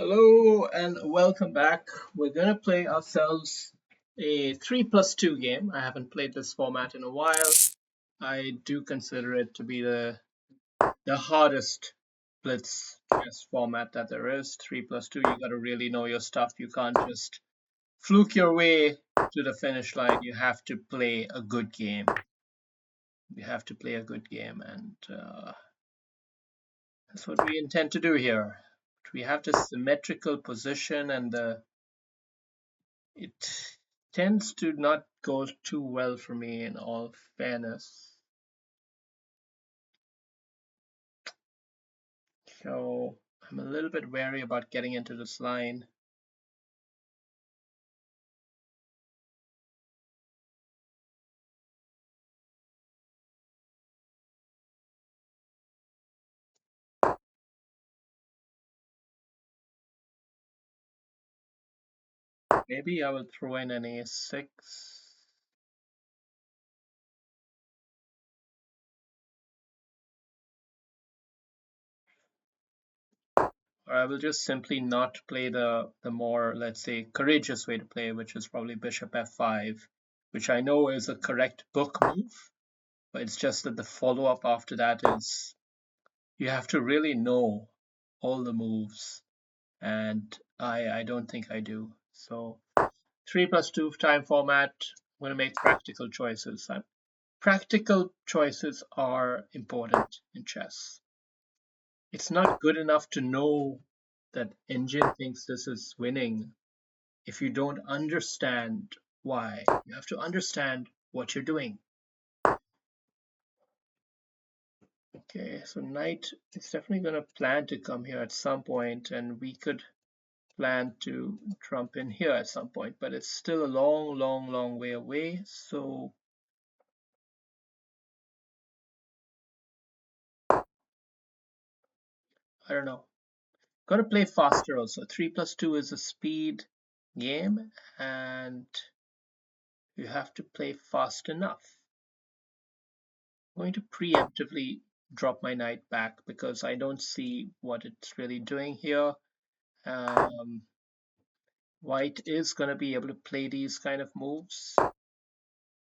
Hello and welcome back. We're going to play ourselves a 3+2 game. I haven't played this format in a while. I do consider it to be the hardest blitz chess format that there is. 3+2, you got to really know your stuff. You can't just fluke your way to the finish line. You have to play a good game. You have to play a good game, and that's what we intend to do here. We have this symmetrical position, and it tends to not go too well for me in all fairness. So I'm a little bit wary about getting into this line. Maybe I will throw in an a6. Or I will just simply not play the more, let's say, courageous way to play, which is probably bishop f5, which I know is a correct book move, but it's just that the follow-up after that is you have to really know all the moves, and I don't think I do. So 3+2 time format. I'm going to make practical choices. Practical choices are important in chess. It's not good enough to know that engine thinks this is winning if you don't understand why. You have to understand what you're doing. Okay, so knight is definitely going to plan to come here at some point, and we could plan to trump in here at some point, but it's still a long way away. So I don't know. Got to play faster also. 3+2 is a speed game, and you have to play fast enough. I'm going to preemptively drop my knight back because I don't see what it's really doing here. White is going to be able to play these kind of moves.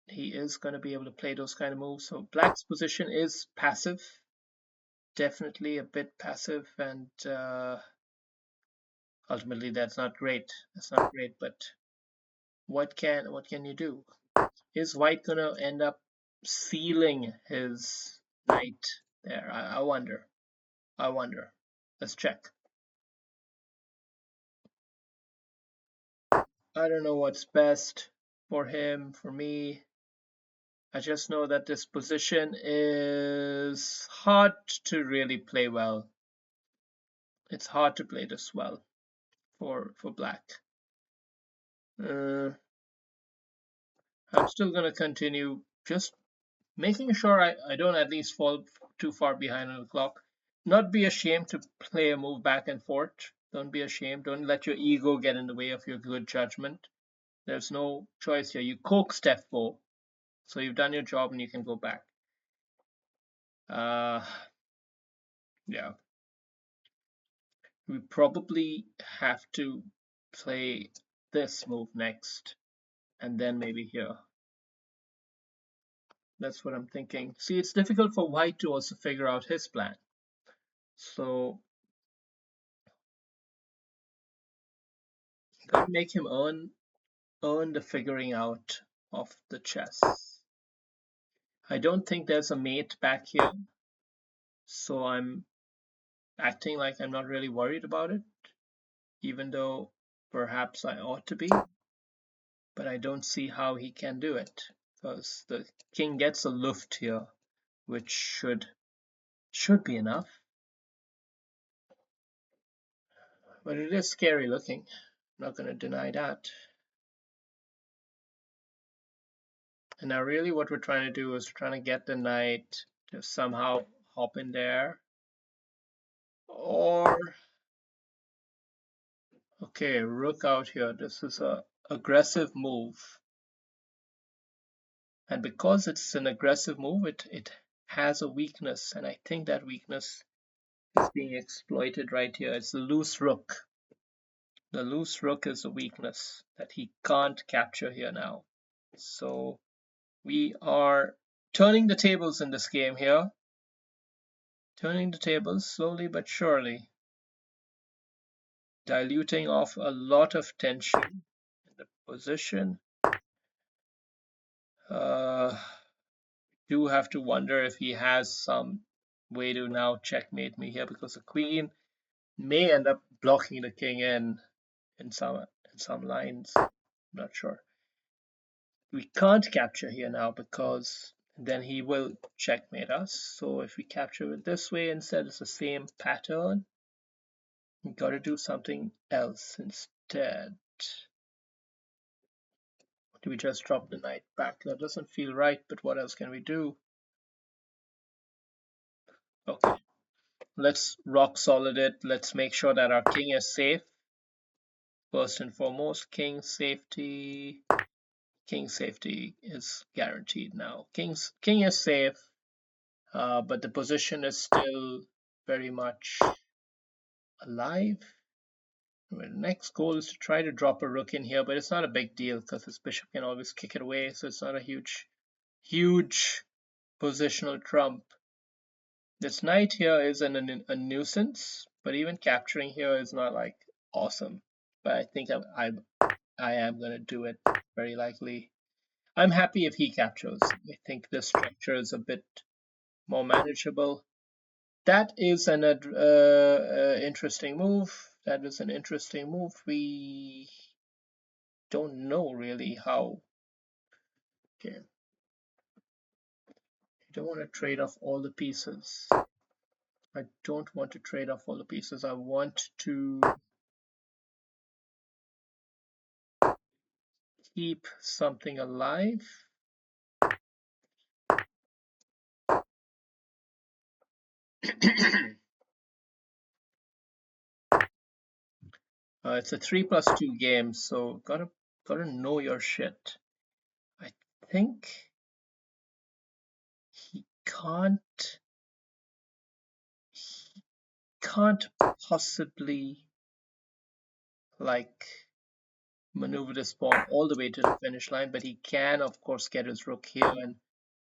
He is going to be able to play those kind of moves. So black's position is passive, definitely a bit passive, and ultimately that's not great. That's not great, but what can you do? Is white gonna end up sealing his knight there? I wonder. I wonder. Let's check. I don't know what's best for him, for me. I just know that this position is hard to really play well. It's hard to play this well for black. I'm still gonna continue just making sure I don't at least fall too far behind on the clock. Not be ashamed to play a move back and forth. Don't be ashamed. Don't let your ego get in the way of your good judgment. There's no choice here. You coaxed f4, so you've done your job and you can go back. Yeah. We probably have to play this move next, and then maybe here. That's what I'm thinking. See, it's difficult for white to also figure out his plan. So gotta make him earn the figuring out of the chess. I don't think there's a mate back here, so I'm acting like I'm not really worried about it, even though perhaps I ought to be, but I don't see how he can do it, because the king gets a luft here, which should be enough. But it is scary looking. I'm not going to deny that. And now really what we're trying to do is trying to get the knight to somehow hop in there. Or, okay, rook out here. This is a aggressive move. And because it's an aggressive move, it has a weakness. And I think that weakness is being exploited right here. It's the loose rook. The loose rook is a weakness that he can't capture here now. So we are turning the tables in this game here. Turning the tables slowly but surely. Diluting off a lot of tension in the position. Do have to wonder if he has some way to now checkmate me here, because the queen may end up blocking the king in some lines. I'm not sure. We can't capture here now because then he will checkmate us. So if we capture it this way instead, it's the same pattern. We got to do something else instead. Do we just drop the knight back? That doesn't feel right, but what else can we do? Okay, let's rock solid it. Let's make sure that our king is safe. First and foremost, king safety. King safety is guaranteed now. King is safe, but the position is still very much alive. The next goal is to try to drop a rook in here, but it's not a big deal because this bishop can always kick it away, so it's not a huge positional trump. This knight here is a nuisance, but even capturing here is not like awesome. But I think I am gonna do it very likely. I'm happy if he captures. I think this structure is a bit more manageable. That is an interesting move. That is an interesting move. We don't know really how. Okay. You don't want to trade off all the pieces. I don't want to trade off all the pieces. I want to keep something alive. It's a 3+2 game, so gotta know your shit. I think he can't possibly like maneuver this pawn all the way to the finish line, but he can of course get his rook here and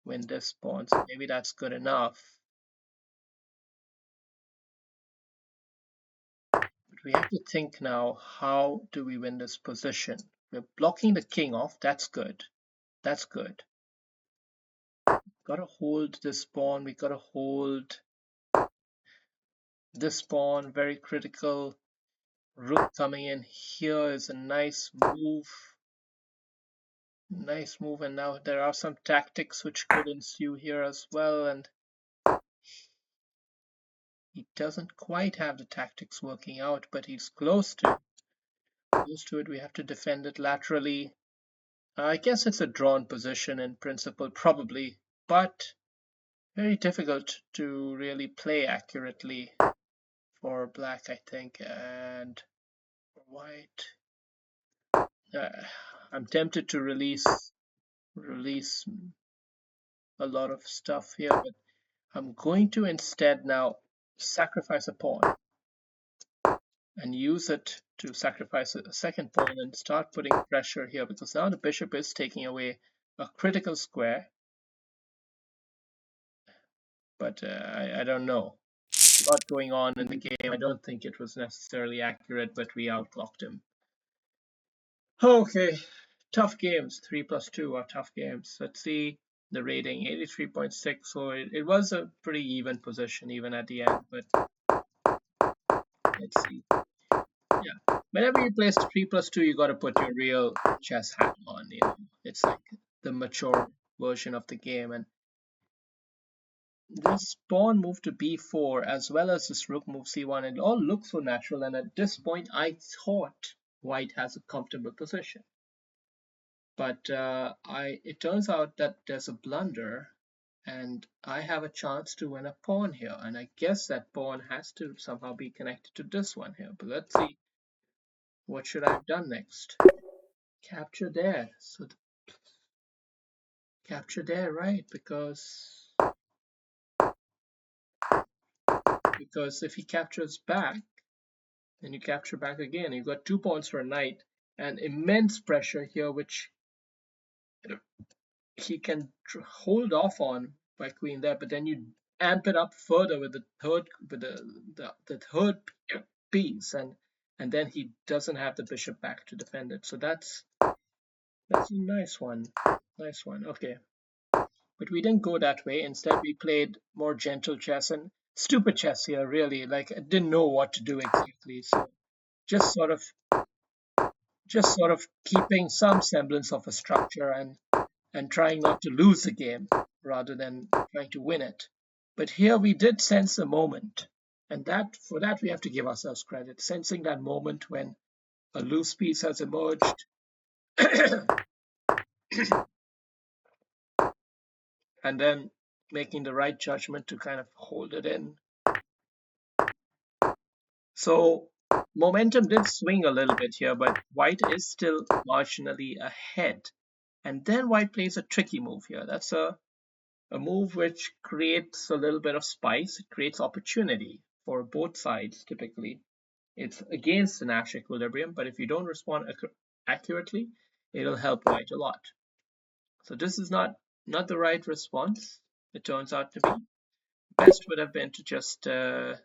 win this pawn, so maybe that's good enough. But we have to think now, how do we win this position? We're blocking the king off, that's good. That's good. Gotta hold this pawn, we gotta hold this pawn, very critical. Rook coming in here is a nice move. Nice move, and now there are some tactics which could ensue here as well, and he doesn't quite have the tactics working out, but he's close to it. We have to defend it laterally. I guess it's a drawn position in principle, probably, but very difficult to really play accurately for black, I think, and for white. I'm tempted to release a lot of stuff here, but I'm going to instead now sacrifice a pawn and use it to sacrifice a second pawn and start putting pressure here, because now the bishop is taking away a critical square. But I don't know. A lot going on in the game. I don't think it was necessarily accurate, but we outclocked him. Okay, tough games. 3+2 are tough games. Let's see the rating, 83.6. So it was a pretty even position even at the end, but let's see. Yeah, whenever you play 3+2, you got to put your real chess hat on. You know, it's like the mature version of the game. And this pawn move to b4 as well as this rook move c1, it all looks so natural. And at this point, I thought white has a comfortable position. But it turns out that there's a blunder, and I have a chance to win a pawn here. And I guess that pawn has to somehow be connected to this one here. But let's see. What should I have done next? Capture there. So capture there, right? Because if he captures back, and you capture back again. You've got 2 pawns for a knight, and immense pressure here, which he can hold off on by queen there, but then you amp it up further with the third piece, and then he doesn't have the bishop back to defend it. So that's a nice one. Nice one. Okay. But we didn't go that way. Instead, we played more gentle chess and stupid chess here, really. Like, I didn't know what to do exactly. So just sort of keeping some semblance of a structure and trying not to lose the game rather than trying to win it. But here we did sense a moment. And for that we have to give ourselves credit. Sensing that moment when a loose piece has emerged and then making the right judgment to kind of hold it in. So momentum did swing a little bit here, but white is still marginally ahead. And then white plays a tricky move here. That's a move which creates a little bit of spice. It creates opportunity for both sides typically. It's against the Nash equilibrium, but if you don't respond accurately, it'll help white a lot. So this is not the right response, it turns out to be. Best would have been to just kind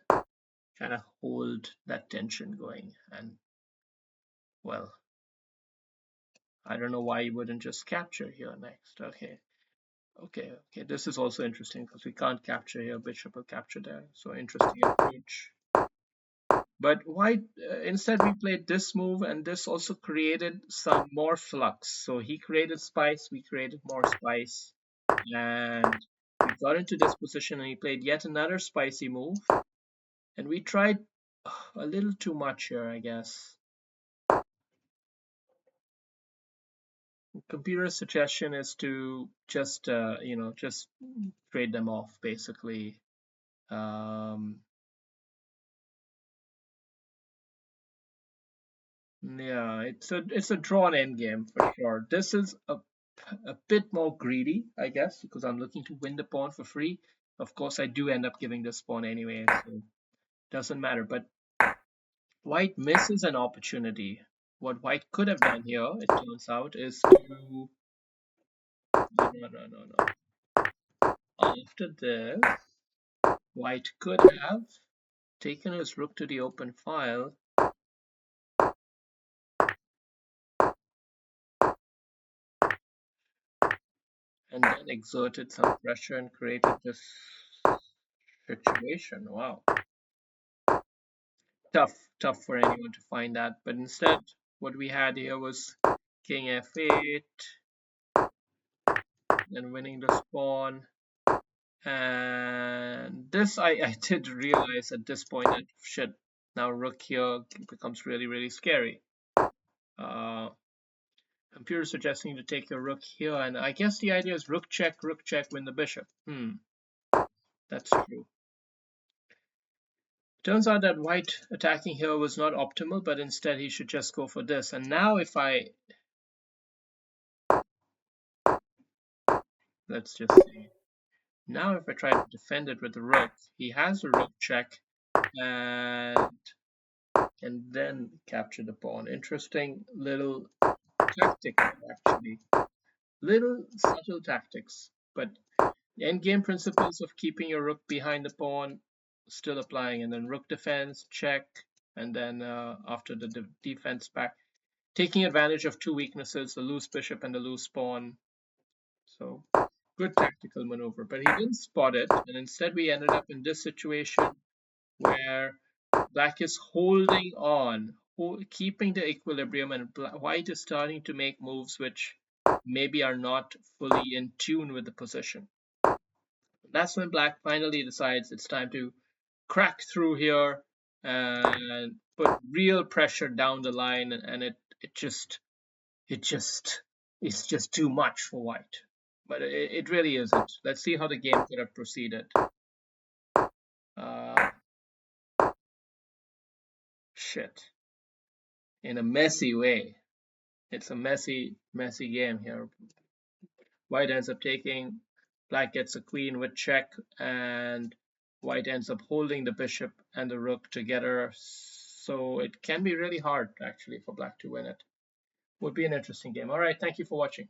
of hold that tension going. And, well, I don't know why you wouldn't just capture here next. Okay, this is also interesting because we can't capture here, bishop will capture there. So interesting approach. But white, instead we played this move, and this also created some more flux. So he created spice, we created more spice, and we got into this position and he played yet another spicy move. And we tried a little too much here, I guess. Computer suggestion is to just, just trade them off, basically. Yeah, it's a drawn endgame for sure. This is a bit more greedy, I guess, because I'm looking to win the pawn for free. Of course, I do end up giving this pawn anyway, so it doesn't matter. But white misses an opportunity. What white could have done here, it turns out, is to no. After this, white could have taken his rook to the open file. And then exerted some pressure and created this situation. Wow. Tough for anyone to find that. But instead, what we had here was king f8, then winning the pawn. And this, I did realize at this point that shit, now rook here becomes really, really scary. Computer suggesting to take your rook here, and I guess the idea is rook check, win the bishop. That's true. Turns out that white attacking here was not optimal, but instead he should just go for this. And now if let's just see. Now if I try to defend it with the rook, he has a rook check and can then capture the pawn. Interesting little tactic, actually. Little subtle tactics, but the endgame principles of keeping your rook behind the pawn still applying, and then rook defense, check, and then after the defense back, taking advantage of two weaknesses, the loose bishop and the loose pawn. So good tactical maneuver, but he didn't spot it, and instead we ended up in this situation where black is holding on, keeping the equilibrium, and white is starting to make moves which maybe are not fully in tune with the position. That's when black finally decides it's time to crack through here and put real pressure down the line, and it's just too much for white. But it really isn't. Let's see how the game could have proceeded. Shit. In a messy way. It's a messy game here. White ends up taking, black gets a queen with check, and white ends up holding the bishop and the rook together. So it can be really hard actually for black to win it. Would be an interesting game. All right, thank you for watching.